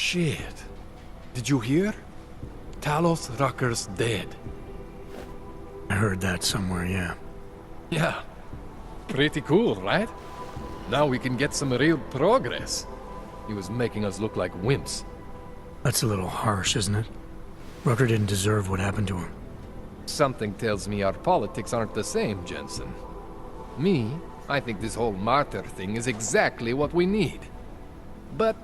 shit. Did you hear? Talos Rucker's dead. I heard that somewhere, yeah. Yeah. Pretty cool, right? Now we can get some real progress. He was making us look like wimps. That's a little harsh, isn't it? Rucker didn't deserve what happened to him. Something tells me our politics aren't the same, Jensen. Me, I think this whole martyr thing is exactly what we need. But,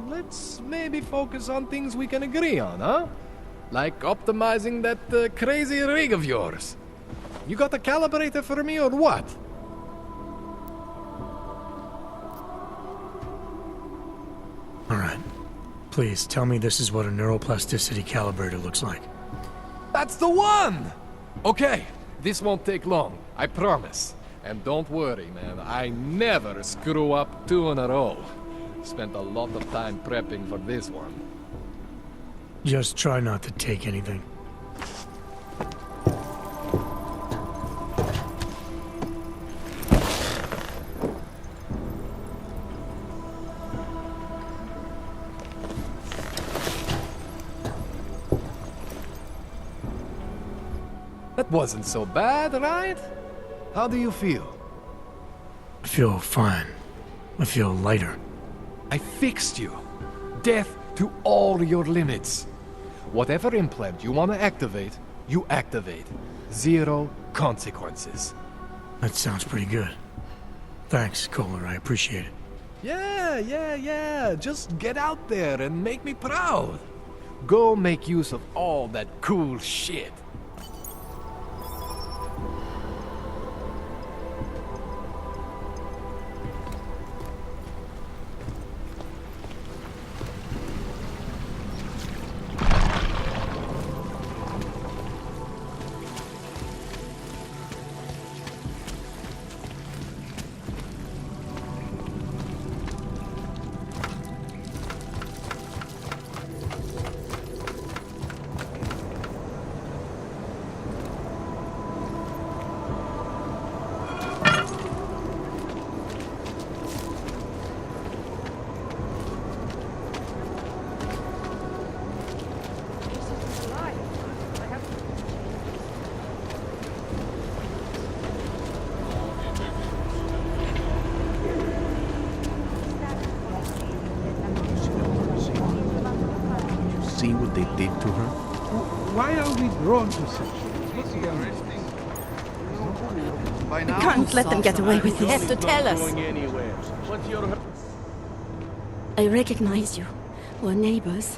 let's maybe focus on things we can agree on, huh? Like optimizing that crazy rig of yours. You got a calibrator for me or what? Alright. Please, tell me this is what a neuroplasticity calibrator looks like. That's the one! Okay, this won't take long, I promise. And don't worry, man, I never screw up 2 in a row. Spent a lot of time prepping for this one. Just try not to take anything. That wasn't so bad, right? How do you feel? I feel fine. I feel lighter. I fixed you. Death to all your limits. Whatever implant you want to activate, you activate. 0 consequences. That sounds pretty good. Thanks, Kohler. I appreciate it. Yeah. Just get out there and make me proud. Go make use of all that cool shit. See what they did to her? Why are we drawn to such? We can't let them get away with this. You have to tell us. I recognize you. We're neighbors.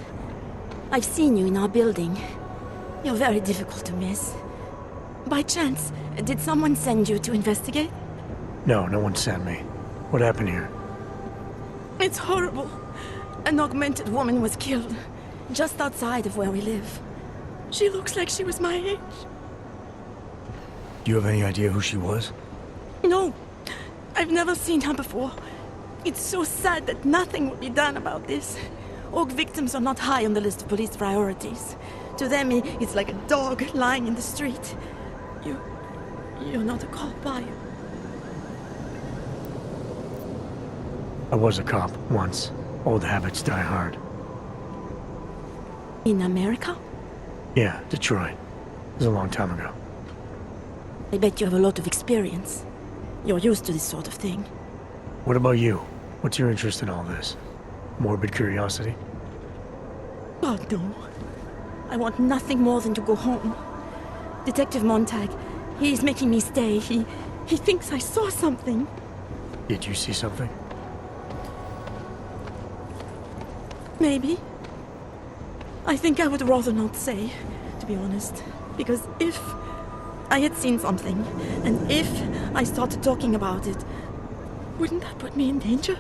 I've seen you in our building. You're very difficult to miss. By chance, did someone send you to investigate? No, no one sent me. What happened here? It's horrible. An augmented woman was killed, just outside of where we live. She looks like she was my age. Do you have any idea who she was? No, I've never seen her before. It's so sad that nothing will be done about this. Orc victims are not high on the list of police priorities. To them, it's like a dog lying in the street. You're not a cop, are you? I was a cop, once. Old habits die hard. In America? Yeah, Detroit. It was a long time ago. I bet you have a lot of experience. You're used to this sort of thing. What about you? What's your interest in all this? Morbid curiosity? God, no. I want nothing more than to go home. Detective Montag, he's making me stay. He thinks I saw something. Did you see something? Maybe. I think I would rather not say, to be honest. Because if I had seen something, and if I started talking about it, wouldn't that put me in danger?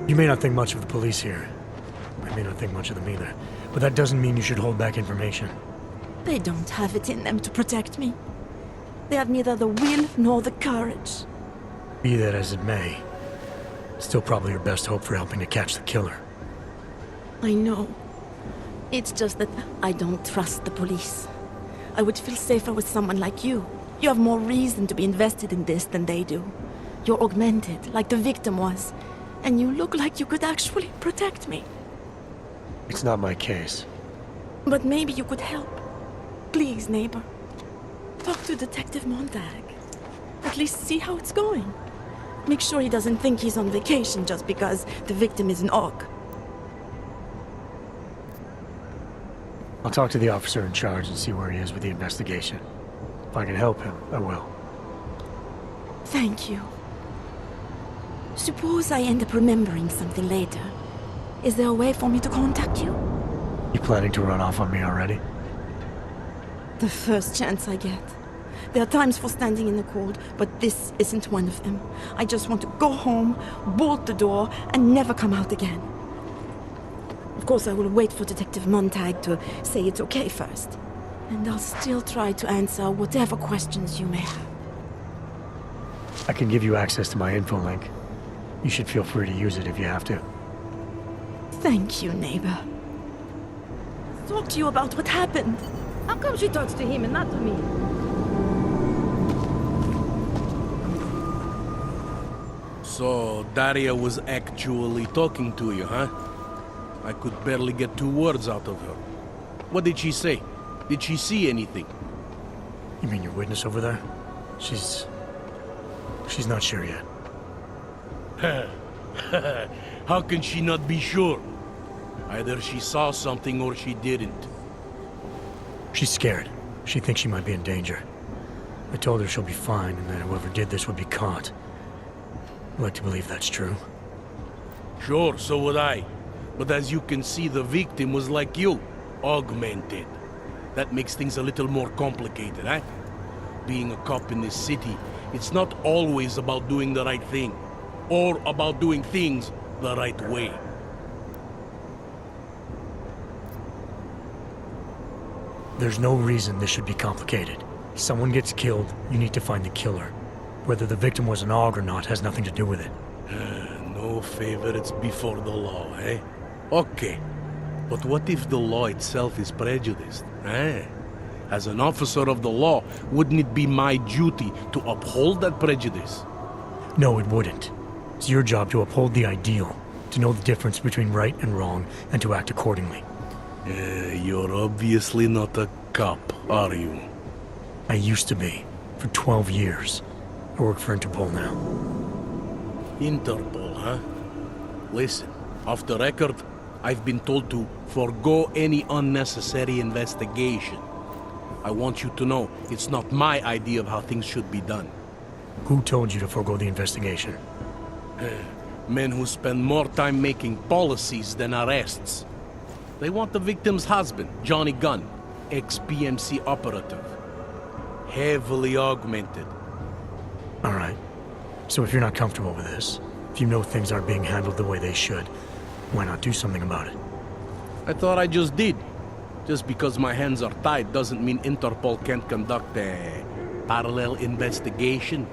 You may not think much of the police here. I may not think much of them either. But that doesn't mean you should hold back information. They don't have it in them to protect me. They have neither the will nor the courage. Be that as it may, still probably your best hope for helping to catch the killer. I know. It's just that I don't trust the police. I would feel safer with someone like you. You have more reason to be invested in this than they do. You're augmented, like the victim was. And you look like you could actually protect me. It's not my case. But maybe you could help. Please, neighbor. Talk to Detective Montag. At least see how it's going. Make sure he doesn't think he's on vacation just because the victim is an orc. I'll talk to the officer in charge and see where he is with the investigation. If I can help him, I will. Thank you. Suppose I end up remembering something later. Is there a way for me to contact you? You planning to run off on me already? The first chance I get. There are times for standing in the cold, but this isn't one of them. I just want to go home, bolt the door, and never come out again. Of course, I will wait for Detective Montag to say it's okay first. And I'll still try to answer whatever questions you may have. I can give you access to my info link. You should feel free to use it if you have to. Thank you, neighbor. Talk to you about what happened. How come she talks to him and not to me? So, Daria was actually talking to you, huh? I could barely get 2 words out of her. What did she say? Did she see anything? You mean your witness over there? She's not sure yet. How can she not be sure? Either she saw something or she didn't. She's scared. She thinks she might be in danger. I told her she'll be fine and that whoever did this would be caught. I'd like to believe that's true. Sure, so would I. But as you can see, the victim was like you, augmented. That makes things a little more complicated, eh? Being a cop in this city, it's not always about doing the right thing, or about doing things the right way. There's no reason this should be complicated. Someone gets killed, you need to find the killer. Whether the victim was an aug or not has nothing to do with it. No favorites before the law, eh? Okay. But what if the law itself is prejudiced, eh? As an officer of the law, wouldn't it be my duty to uphold that prejudice? No, it wouldn't. It's your job to uphold the ideal, to know the difference between right and wrong, and to act accordingly. You're obviously not a cop, are you? I used to be, for 12 years. I work for Interpol now. Interpol, huh? Listen, off the record, I've been told to forego any unnecessary investigation. I want you to know it's not my idea of how things should be done. Who told you to forego the investigation? Men who spend more time making policies than arrests. They want the victim's husband, Johnny Gunn, ex-PMC operative. Heavily augmented. All right. So if you're not comfortable with this, if you know things aren't being handled the way they should, why not do something about it? I thought I just did. Just because my hands are tied doesn't mean Interpol can't conduct a parallel investigation.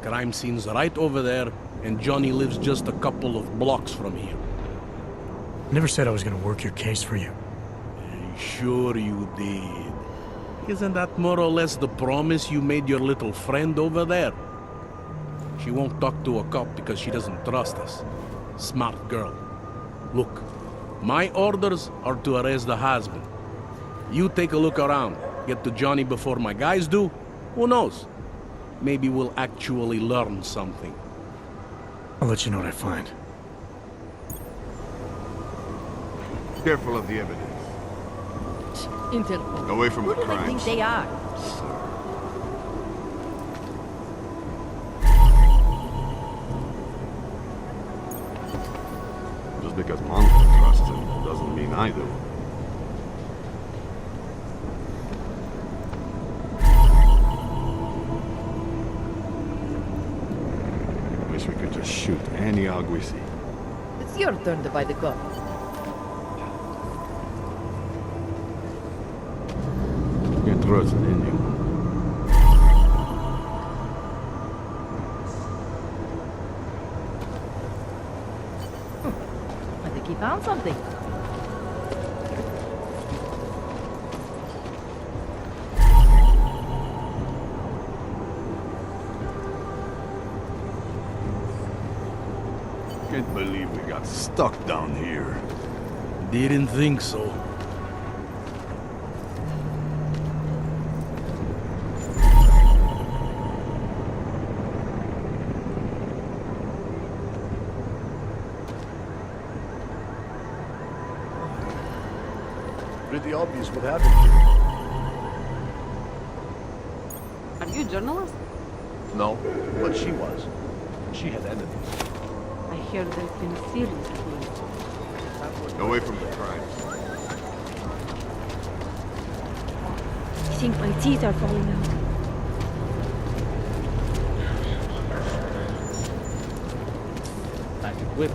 Crime scene's right over there, and Johnny lives just a couple of blocks from here. Never said I was gonna work your case for you. Sure you did. Isn't that more or less the promise you made your little friend over there? She won't talk to a cop because she doesn't trust us. Smart girl. Look, my orders are to arrest the husband. You take a look around. Get to Johnny before my guys do. Who knows? Maybe we'll actually learn something. I'll let you know what I find. Careful of the evidence. Interpol. Away from Who the do they think crimes. they are? Just because Monty trusts him doesn't mean I do. Wish we could just shoot any hog we see. It's your turn to buy the gun. Your throat's an Indian. I think he found something. believe we got stuck down here. Didn't think so. Pretty obvious what happened here. Are you a journalist? No, but she was. She had enemies. I hear there's been a serious case. Away from the crime. I think my teeth are falling out. Like a whip.